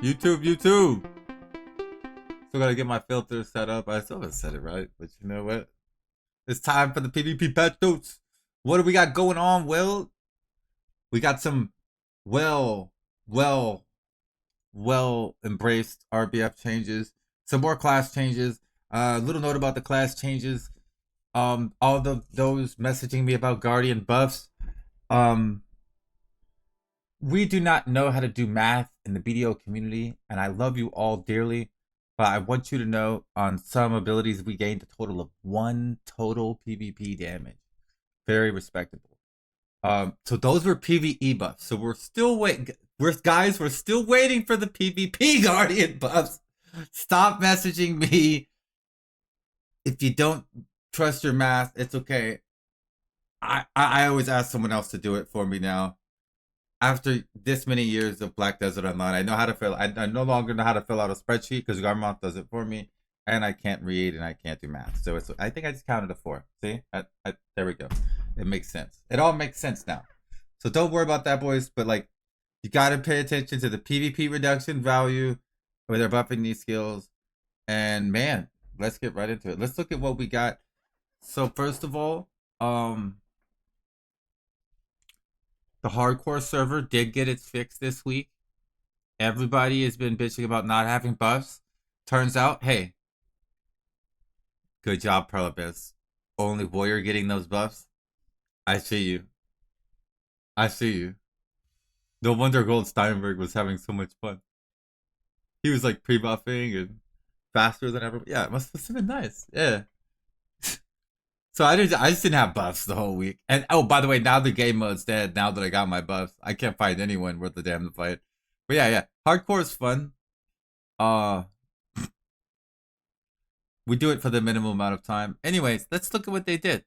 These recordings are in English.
YouTube. Still gotta get my filter set up. I still haven't set it right, but you know what? It's time for the PvP patch notes. What do we got going on? Well, we got some well, well, well embraced RBF changes. Some more class changes. Little note about the class changes. All those messaging me about Guardian buffs. Um, we do not know how to do math in the BDO community, and I love you all dearly. But I want you to know on some abilities we gained a total of 1 total PvP damage. Very respectable. So those were PvE buffs. So we're still waiting. We're still waiting for the PvP Guardian buffs. Stop messaging me. If you don't trust your math, it's okay. I always ask someone else to do it for me now. After this many years of Black Desert Online, I know how to fill. I no longer know how to fill out a spreadsheet because Garmont does it for me, and I can't read and I can't do math. So it's. I think I just counted to 4. See, there we go. It makes sense. It all makes sense now. So don't worry about that, boys. But like, you gotta pay attention to the PvP reduction value where they're buffing these skills. And man, let's get right into it. Let's look at what we got. So first of all, the hardcore server did get its fix this week. Everybody has been bitching about not having buffs. Turns out, hey, good job, Perlabiz. Only Warrior getting those buffs. I see you. I see you. No wonder Gold Steinberg was having so much fun. He was like pre-buffing and faster than ever. Yeah, it must have been nice. Yeah. So I just didn't have buffs the whole week. And oh, by the way, now the game mode's dead. Now that I got my buffs, I can't find anyone worth the damn to fight. But yeah, hardcore is fun. We do it for the minimum amount of time. Anyways, let's look at what they did.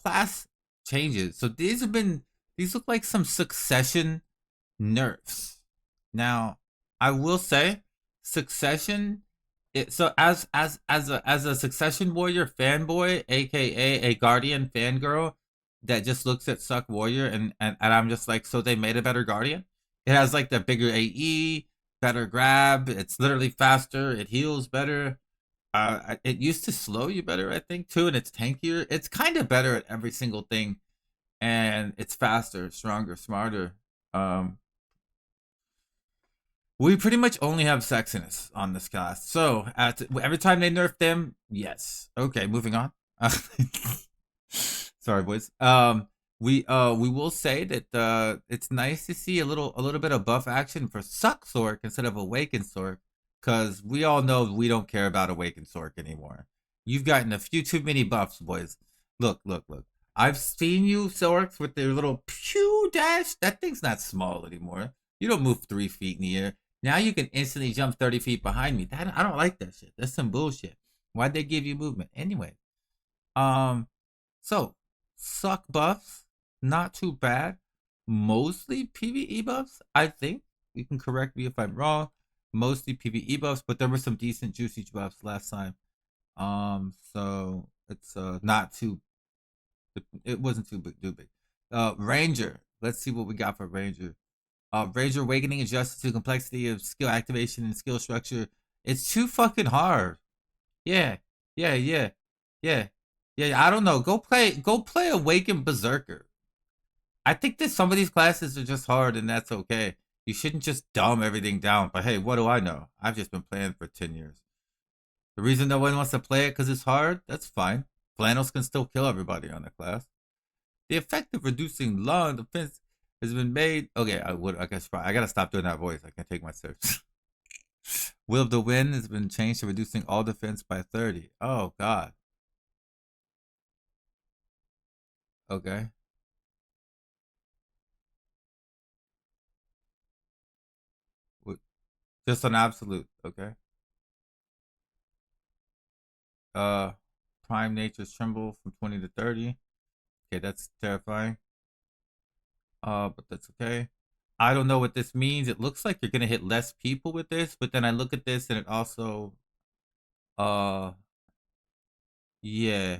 Class changes. So these look like some Succession nerfs. Now, I will say, Succession. So as a Succession Warrior fanboy, aka a Guardian fangirl that just looks at Suck Warrior and I'm just like, so they made a better Guardian. It has like the bigger AE, better grab. It's literally faster. It heals better. It used to slow you better, I think, too, and it's tankier. It's kind of better at every single thing, and it's faster, stronger, smarter. We pretty much only have sexiness on this class. So every time they nerf them, yes. Okay, moving on. Sorry, boys. We will say that it's nice to see a little bit of buff action for Suck Sork instead of Awaken Sork, because we all know we don't care about Awaken Sork anymore. You've gotten a few too many buffs, boys. Look. I've seen you Sorks with their little pew dash. That thing's not small anymore. You don't move 3 feet in the air. Now you can instantly jump 30 feet behind me. I don't like that shit. That's some bullshit. Why'd they give you movement? Anyway. So Suck buffs, not too bad. Mostly PvE buffs, I think. You can correct me if I'm wrong. Mostly PvE buffs, but there were some decent juicy buffs last time. So it's not too. It wasn't too big. Ranger. Let's see what we got for Ranger. Ranger Awakening adjusts to complexity of skill activation and skill structure. It's too fucking hard. Yeah. I don't know. Go play Awakened Berserker. I think that some of these classes are just hard, and that's okay. You shouldn't just dumb everything down. But hey, what do I know? I've just been playing for 10 years. The reason no one wants to play it because it's hard, that's fine. Flannels can still kill everybody on the class. The effect of reducing long defense has been made. Okay, I guess I gotta stop doing that voice. I can't take my steps. Will of the Wind has been changed to reducing all defense by 30. Oh god. Okay. Just on absolute, okay. Uh Prime Nature's Tremble from 20 to 30. Okay, that's terrifying. But that's okay. I don't know what this means. It looks like you're gonna hit less people with this, but then I look at this and it also uh yeah.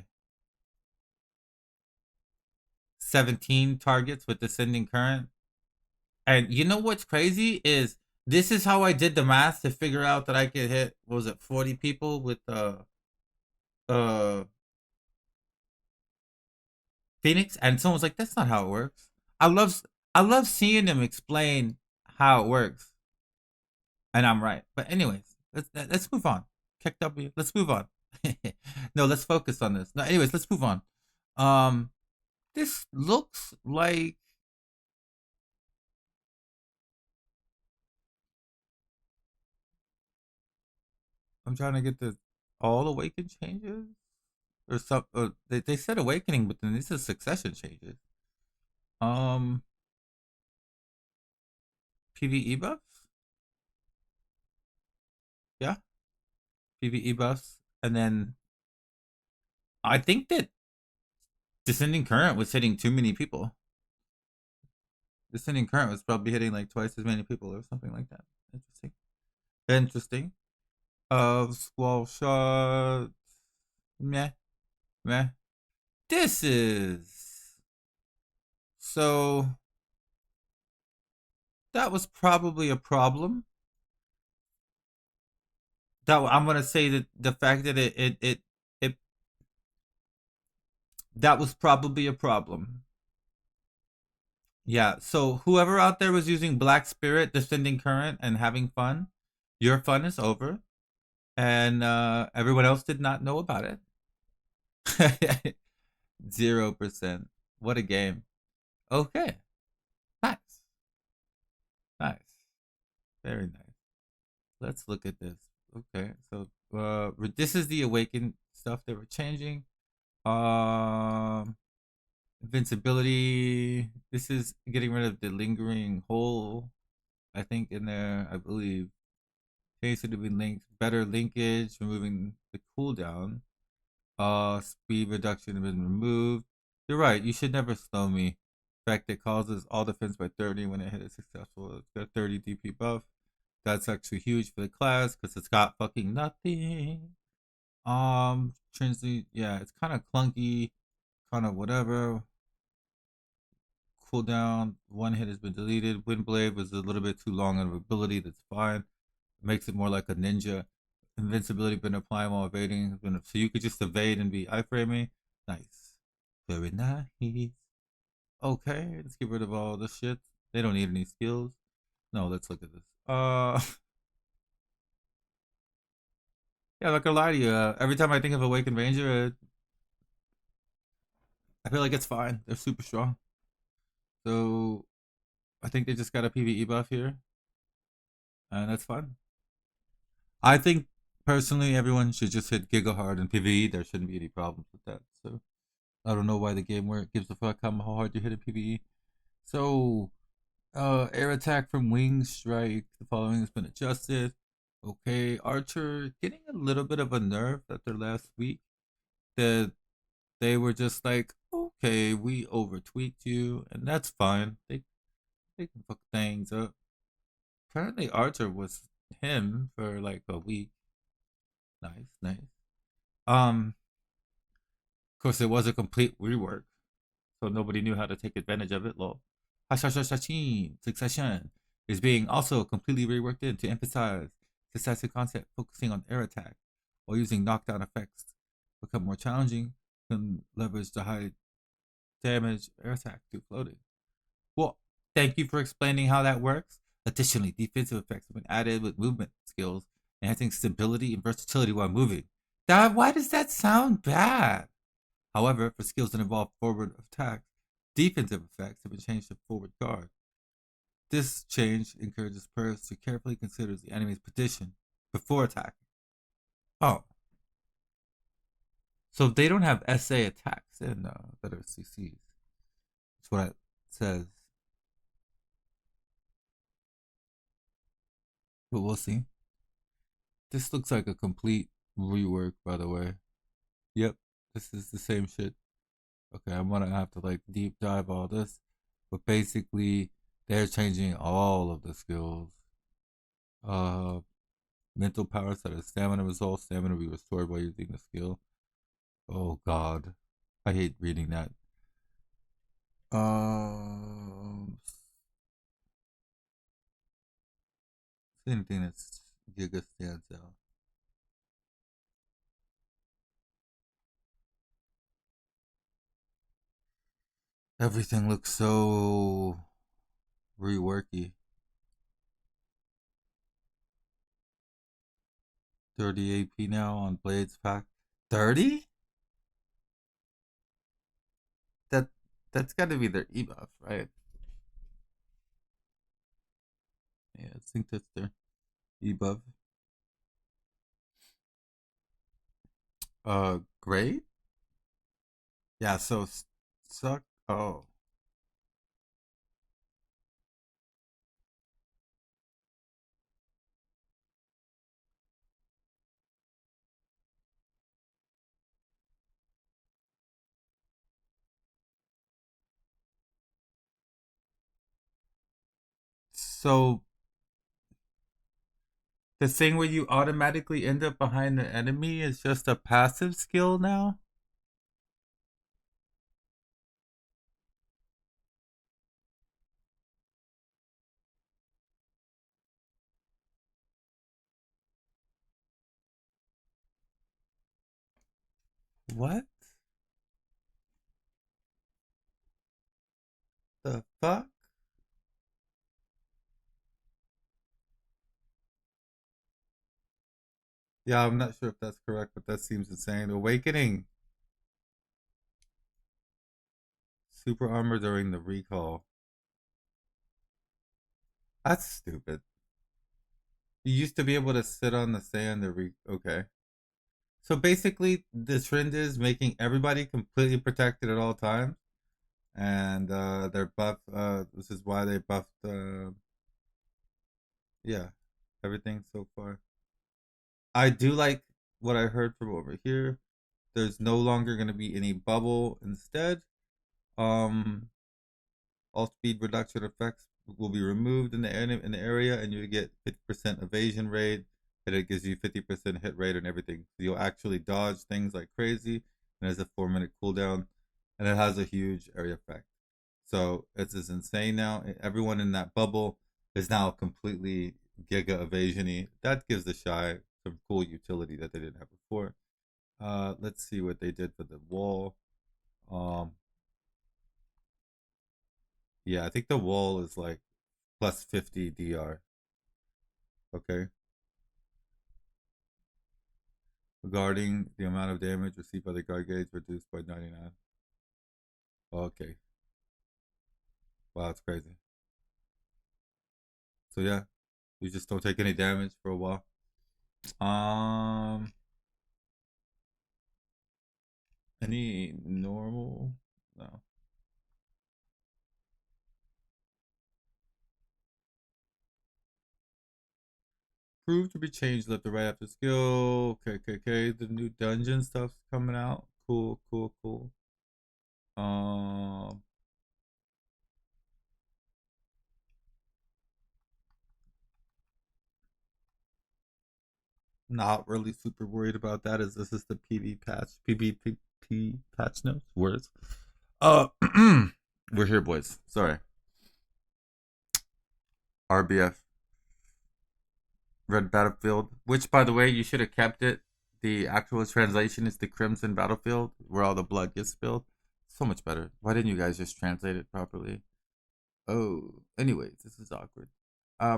17 targets with descending current. And you know what's crazy is This is how I did the math to figure out that I could hit, what was it, 40 people with uh Phoenix, and someone was like, "That's not how it works." I love I love seeing them explain how it works, and I'm right. But anyways, let's move on. Kick W. Let's move on. No, let's focus on this. No, anyways, let's move on. Um, this looks like I'm trying to get the all awaken changes or some. They said awakening, but then this is succession changes. Um, PVE buffs. Yeah, PVE buffs, and then I think that Descending Current was hitting too many people. Descending Current was probably hitting like twice as many people or something like that. Interesting. Interesting. Squall shot. Meh. Meh. This is so. That was probably a problem. That I'm gonna say that the fact that it that was probably a problem. Yeah. So whoever out there was using Black Spirit, Descending Current, and having fun, your fun is over, and everyone else did not know about it. 0%. What a game. Okay. Nice. Nice. Very nice. Let's look at this. Okay. So this is the awakened stuff that we're changing. Um Invincibility. This is getting rid of the lingering hole, I think, in there, I believe. Change to be linked. Better linkage, removing the cooldown. Speed reduction has been removed. You're right. You should never slow me. Fact that causes all defense by 30 when it hit a successful. It's got 30 DP buff. That's actually huge for the class because it's got fucking nothing. Translate. Yeah, it's kind of clunky, kind of whatever. Cooldown. One hit has been deleted. Windblade was a little bit too long of ability. That's fine. Makes it more like a ninja. Invincibility been applied while evading. So you could just evade and be iframing. Nice. Very nice. Okay, let's get rid of all this shit. They don't need any skills. No, let's look at this. Yeah, I'm not gonna lie to you. Every time I think of Awakened Ranger, I feel like it's fine. They're super strong. So I think they just got a PVE buff here, and that's fine. I think personally, everyone should just hit Giga Hard and PVE. There shouldn't be any problems with that. So I don't know why the game where it gives a fuck how hard you hit a PVE. So air attack from Wing Strike. The following has been adjusted. Okay, Archer getting a little bit of a nerf after last week. That they were just like, okay, we over tweaked you, and that's fine. They can fuck things up. Apparently, Archer was him for like a week. Nice, nice. Of course, it was a complete rework, so nobody knew how to take advantage of it. Lol. Hashashashin Succession is being also completely reworked in to emphasize successive concept, focusing on air attack while using knockdown effects. Become more challenging, can leverage the high damage air attack through floating. Well, thank you for explaining how that works. Additionally, defensive effects have been added with movement skills, enhancing stability and versatility while moving. Why does that sound bad? However, for skills that involve forward attack, defensive effects have been changed to forward guard. This change encourages players to carefully consider the enemy's position before attacking. Oh, so they don't have SA attacks in that are CCs. That's what it says. But we'll see. This looks like a complete rework, by the way. Yep, this is the same shit. Okay, I'm gonna have to like deep dive all this, but basically they're changing all of the skills. Uh, mental power set of stamina results. Stamina will be restored by using the skill. Oh God, I hate reading that. Um, Same thing that's Giga stands out. Everything looks so reworky. 30 AP now on Blades pack. 30? That that's got to be their ebuff, right? Yeah, I think that's their ebuff. Great. Yeah. So suck. Oh, so the thing where you automatically end up behind the enemy is just a passive skill now. What the fuck? Yeah, I'm not sure if that's correct, but that seems insane. Awakening super armor during the recall. That's stupid. You used to be able to sit on the sand to okay. So basically, the trend is making everybody completely protected at all times, and they're buff. This is why they buffed. Yeah, everything so far. I do like what I heard from over here. There's no longer going to be any bubble. Instead, um, all speed reduction effects will be removed in the area, and you get 50% evasion rate, and it gives you 50% hit rate and everything. So you'll actually dodge things like crazy, and there's a 4-minute cooldown, and it has a huge area effect. So it's just insane now. Everyone in that bubble is now completely giga evasiony. That gives the shy some cool utility that they didn't have before. Let's see what they did for the wall. Um, yeah, I think the wall is like plus 50 DR. Okay. Regarding the amount of damage received by the guard gauge reduced by 99. Okay. Wow, that's crazy. So yeah, you just don't take any damage for a while. Um, any normal? No. Proved to be changed left to right after skill. Okay, okay, okay. The new dungeon stuff's coming out. Cool, cool, cool. Um, not really super worried about that as this is the PvP patch notes words. Uh, we're here, boys. Sorry. RBF, Red Battlefield, which, by the way, you should have kept it. The actual translation is the Crimson Battlefield, where all the blood gets spilled. So much better. Why didn't you guys just translate it properly? Oh, anyways, this is awkward.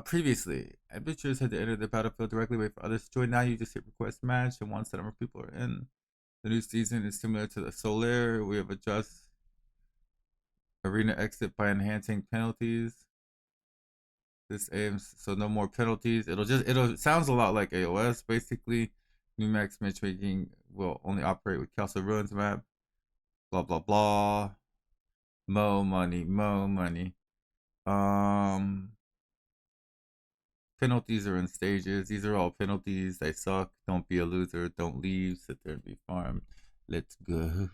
Previously, adventurers had to enter the battlefield directly, wait for others to join. Now you just hit request match, and once the number of people are in, the new season is similar to the Solaire. We have adjust arena exit by enhancing penalties. This aims so no more penalties. It'll sounds a lot like AOS basically. New max matchmaking will only operate with Castle Ruins map. Blah blah blah. Mo money, mo money. Um, Penalties are in stages. These are all penalties. They suck. Don't be a loser. Don't leave. Sit there and be farmed. Let's go.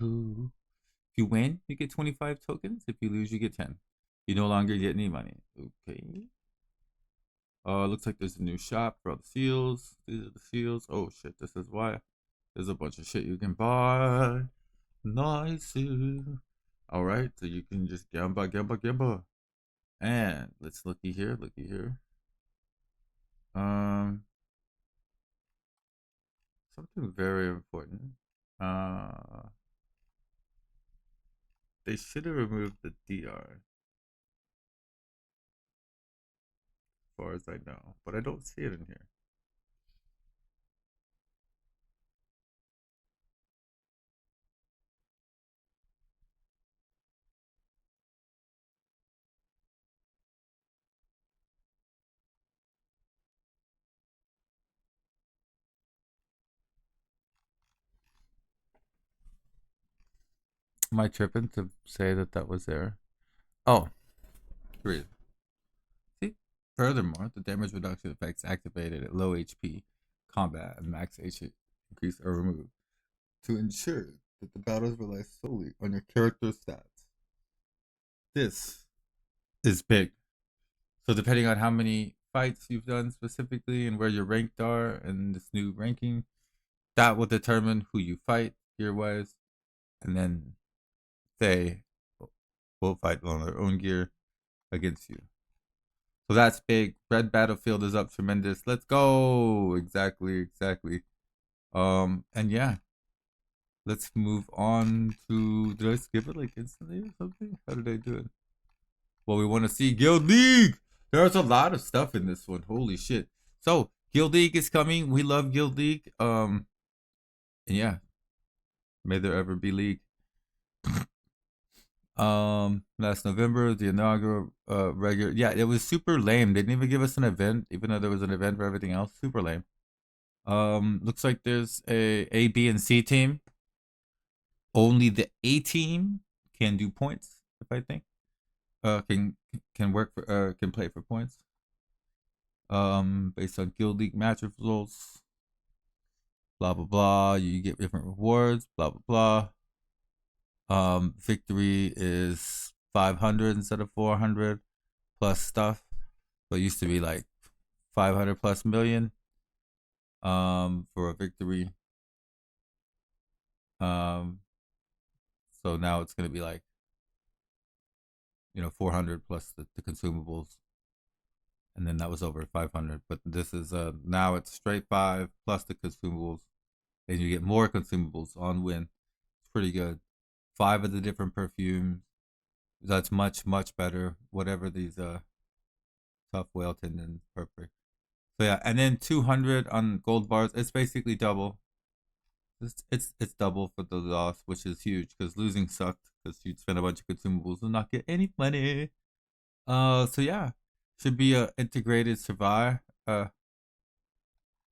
If you win, you get 25 tokens. If you lose, you get 10. You no longer get any money. Okay. Looks like there's a new shop for all the seals. These are the seals. Oh shit, this is why. There's a bunch of shit you can buy. Nice. Alright, so you can just gamble. And let's looky here. something very important. They should have removed the DR, as far as I know, but I don't see it in here. Am I tripping to say that that was there? Oh, great. See? Furthermore, the damage reduction effects activated at low HP, combat, and max HP increase are removed to ensure that the battles rely solely on your character's stats. This is big. So depending on how many fights you've done specifically and where your ranked are in this new ranking, that will determine who you fight gear wise, and then they will fight on their own gear against you. So that's big. Red Battlefield is up tremendous. Let's go. Exactly. And yeah. Let's move on to, did I skip it like instantly or something? How did I do it? Well, we want to see Guild League. There's a lot of stuff in this one. Holy shit. So Guild League is coming. We love Guild League. And yeah. May there ever be League. Last November, the inaugural regular. Yeah, it was super lame. They didn't even give us an event, even though there was an event for everything else. Super lame. Looks like there's a B, and C team. Only the A team can do points, if I think. Can work for can play for points. Based on Guild League match results. Blah blah blah. You get different rewards. Blah blah blah. Victory is 500 instead of 400 plus stuff. So it used to be like 500 plus million for a victory. So now it's gonna be like 400 plus the consumables, and then that was over 500. But this is now it's straight 5 plus the consumables, and you get more consumables on win. It's pretty good. 5 of the different perfumes. That's much better. Whatever these tough whale tendon, perfect. So yeah, and then 200 on gold bars. It's basically double. It's double for the loss, which is huge because losing sucked because you'd spend a bunch of consumables and not get any money. So yeah, should be a integrated survive. Oh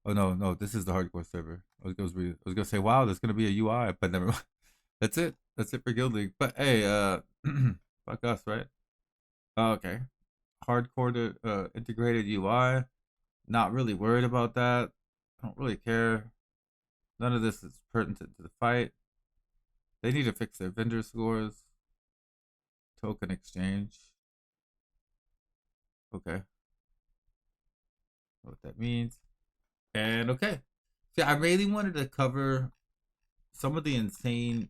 no, this is the hardcore server. I was gonna say, wow, there's gonna be a UI, but never mind. That's it for Guild League. But hey, fuck us, right? Okay, hardcore to integrated UI. Not really worried about that. I don't really care. None of this is pertinent to the fight. They need to fix their vendor scores. Token exchange. Okay. What that means. And okay. See, I really wanted to cover some of the insane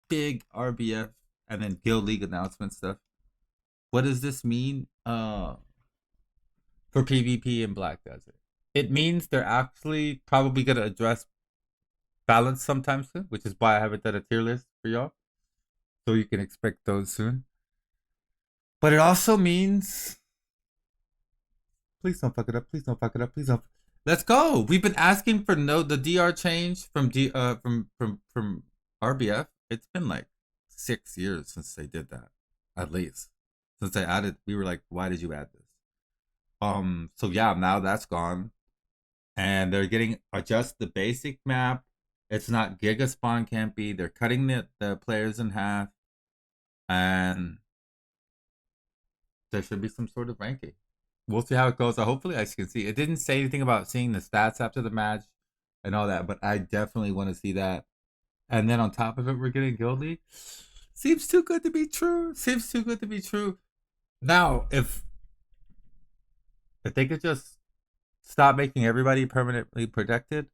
big RBF and then Guild League announcement stuff. What does this mean for PvP in Black Desert? It means they're actually probably going to address balance sometime soon, which is why I haven't done a tier list for y'all. So you can expect those soon. But it also means, please don't fuck it up. Please don't fuck it up. Please don't. Let's go. We've been asking for the DR change from from RBF. It's been like 6 years since they did that, at least. Since they added, we were like, why did you add this? So yeah, now that's gone, and they're getting adjust the basic map. It's not Giga Spawn Campy. They're cutting the players in half, and there should be some sort of ranking. We'll see how it goes. Hopefully, I can see. It didn't say anything about seeing the stats after the match and all that, but I definitely want to see that. And then on top of it, we're getting Guild League. Seems too good to be true. Seems too good to be true. Now, if they could just stop making everybody permanently protected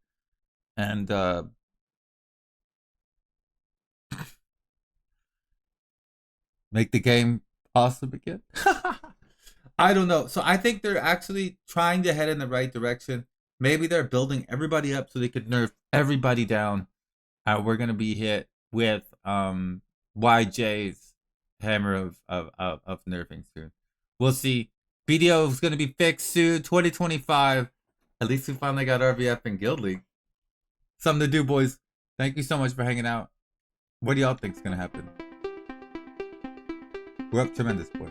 and make the game awesome again. I don't know. So I think they're actually trying to head in the right direction. Maybe they're building everybody up so they could nerf everybody down. We're gonna be hit with YJ's hammer of nerfing soon. We'll see. BDO is gonna be fixed soon, 2025. At least we finally got RVF and Guild League. Something to do, boys. Thank you so much for hanging out. What do y'all think is gonna happen? We're up tremendous, boy.